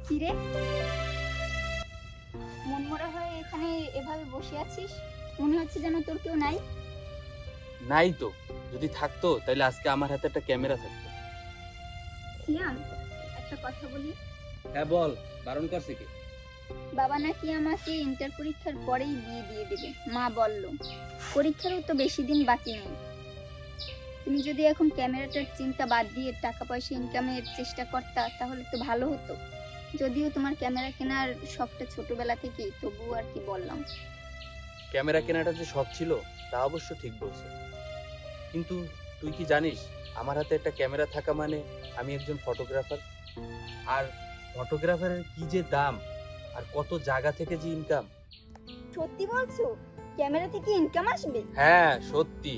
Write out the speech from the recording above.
কিরে, মনমরা হয়ে এখানে এভাবে বসে আছিস? মনে হচ্ছে যেন তোর কেউ নাই। নাই তো, যদি থাকতো তাহলে আজকে আমার হাতে একটা ক্যামেরা থাকতো। সিয়াম, একটা কথা বলি। হ্যাঁ বল, বারণ করছে কি? বাবা নাকি আমাকে ইন্টার পরীক্ষার পরেই বিয়ে দিয়ে দেবে, মা বলল। পরীক্ষারও তো বেশি দিন বাকি নেই। তুমি যদি এখন ক্যামেরাটার চিন্তা বাদ দিয়ে টাকা পয়সা ইনকামের চেষ্টা করতা তাহলে তো ভালো হতো। যদিও তোমার ক্যামেরা কেনার শখটা ছোটবেলা থেকেই, তবুও আর কি বললাম। ক্যামেরা কেনাটা যে শখ ছিল তা অবশ্য ঠিক বলছে, কিন্তু তুই কি জানিস আমার হাতে একটা ক্যামেরা থাকা মানে আমি একজন ফটোগ্রাফার। আর ফটোগ্রাফারের কি যে দাম, আর কত জায়গা থেকে যে ইনকাম। সত্যি বলছো? ক্যামেরা থেকে ইনকাম আসবে? হ্যাঁ সত্যি।